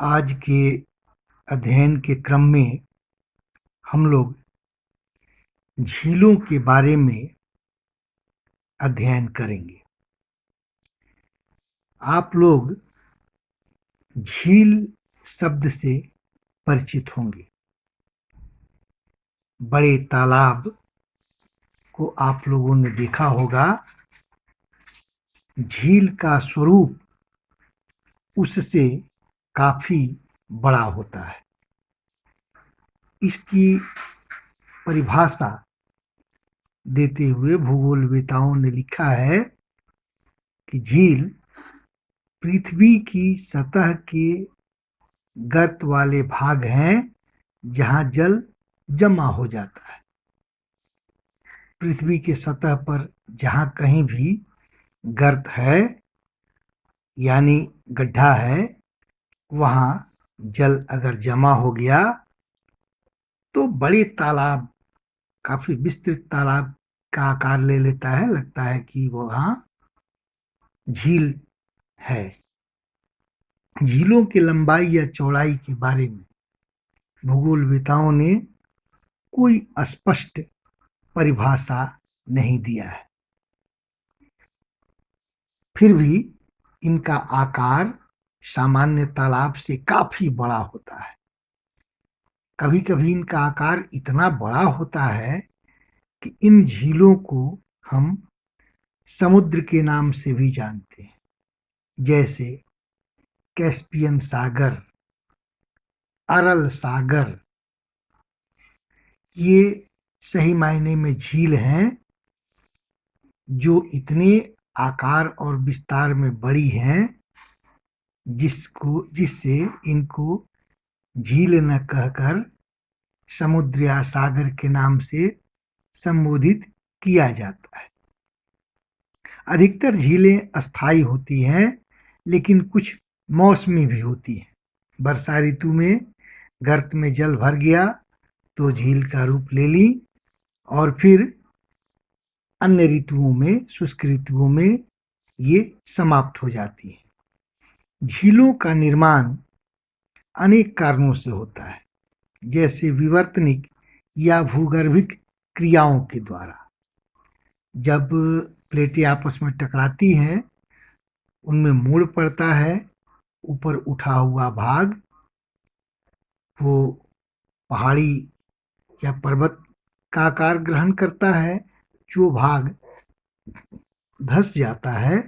आज के अध्ययन के क्रम में हम लोग झीलों के बारे में अध्ययन करेंगे। आप लोग झील शब्द से परिचित होंगे। बड़े तालाब को आप लोगों ने देखा होगा। झील का स्वरूप उससे काफी बड़ा होता है। इसकी परिभाषा देते हुए भूगोलवेताओं ने लिखा है कि झील पृथ्वी की सतह के गर्त वाले भाग हैं जहां जल जमा हो जाता है। पृथ्वी के सतह पर जहां कहीं भी गर्त है यानी गड्ढा है, वहां जल अगर जमा हो गया तो बड़े तालाब, काफी विस्तृत तालाब का आकार ले लेता है। लगता है कि वहां झील है। झीलों की लंबाई या चौड़ाई के बारे में भूगोलवेताओं ने कोई स्पष्ट परिभाषा नहीं दिया है। फिर भी इनका आकार सामान्य तालाब से काफी बड़ा होता है। कभी कभी इनका आकार इतना बड़ा होता है कि इन झीलों को हम समुद्र के नाम से भी जानते हैं, जैसे कैस्पियन सागर, अरल सागर। ये सही मायने में झील हैं जो इतने आकार और विस्तार में बड़ी हैं जिससे इनको झील न कहकर समुद्र या सागर के नाम से संबोधित किया जाता है। अधिकतर झीलें अस्थायी होती हैं, लेकिन कुछ मौसमी भी होती हैं। वर्षा ऋतु में गर्त में जल भर गया तो झील का रूप ले ली, और फिर अन्य ऋतुओं में, शुष्क ऋतुओं में ये समाप्त हो जाती है। झीलों का निर्माण अनेक कारणों से होता है, जैसे विवर्तनिक या भूगर्भिक क्रियाओं के द्वारा। जब प्लेटें आपस में टकराती हैं, उनमें मोड़ पड़ता है। ऊपर उठा हुआ भाग वो पहाड़ी या पर्वत का आकार ग्रहण करता है। जो भाग धंस जाता है,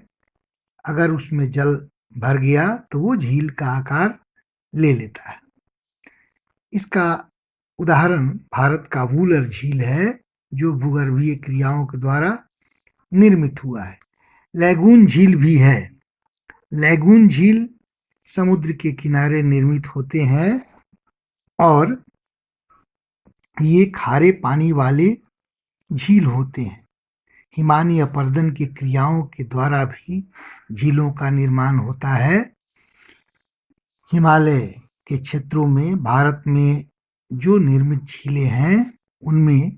अगर उसमें जल भर गया तो वो झील का आकार ले लेता है। इसका उदाहरण भारत का वूलर झील है, जो भूगर्भीय क्रियाओं के द्वारा निर्मित हुआ है। लैगून झील भी है। लैगून झील समुद्र के किनारे निर्मित होते हैं और ये खारे पानी वाले झील होते हैं। हिमानी अपरदन की क्रियाओं के द्वारा भी झीलों का निर्माण होता है। हिमालय के क्षेत्रों में भारत में जो निर्मित झीलें हैं, उनमें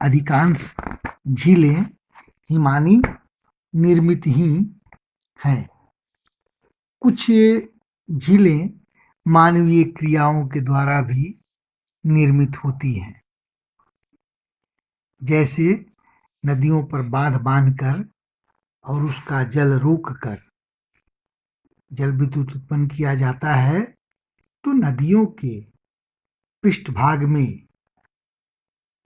अधिकांश झीलें हिमानी निर्मित ही हैं। कुछ झीलें मानवीय क्रियाओं के द्वारा भी निर्मित होती हैं, जैसे नदियों पर बांध बांधकर और उसका जल रोककर जल विद्युत उत्पन्न किया जाता है, तो नदियों के पृष्ठभाग में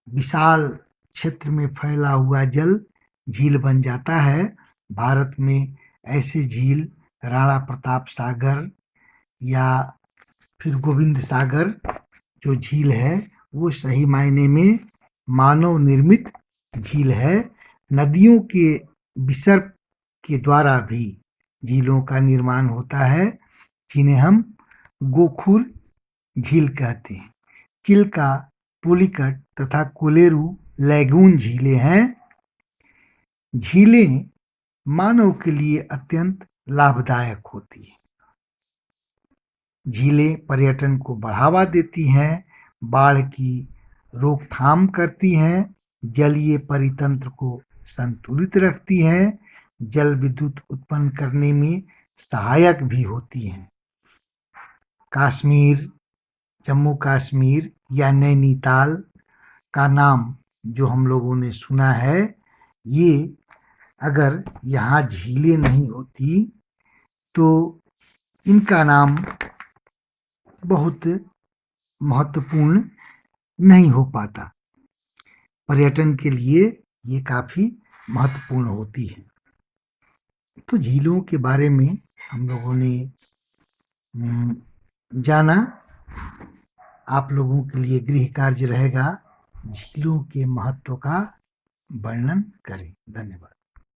विशाल क्षेत्र में फैला हुआ जल झील बन जाता है। भारत में ऐसे झील राणा प्रताप सागर या फिर गोविंद सागर जो झील है, वो सही मायने में मानव निर्मित झील है। नदियों के विसर्ग के द्वारा भी झीलों का निर्माण होता है, जिन्हें हम गोखुर झील कहते हैं। चिल्का, पुलिकट तथा कोलेरू लैगून झीलें हैं। झीलें मानव के लिए अत्यंत लाभदायक होती हैं। झीलें पर्यटन को बढ़ावा देती हैं, बाढ़ की रोकथाम करती हैं, जलीय परितंत्र को संतुलित रखती हैं, जल विद्युत उत्पन्न करने में सहायक भी होती हैं। कश्मीर, जम्मू कश्मीर या नैनीताल का नाम जो हम लोगों ने सुना है, ये अगर यहाँ झीलें नहीं होती तो इनका नाम बहुत महत्वपूर्ण नहीं हो पाता। पर्यटन के लिए ये काफ़ी महत्वपूर्ण होती है। तो झीलों के बारे में हम लोगों ने जाना। आप लोगों के लिए गृह कार्य रहेगा, झीलों के महत्व का वर्णन करें। धन्यवाद।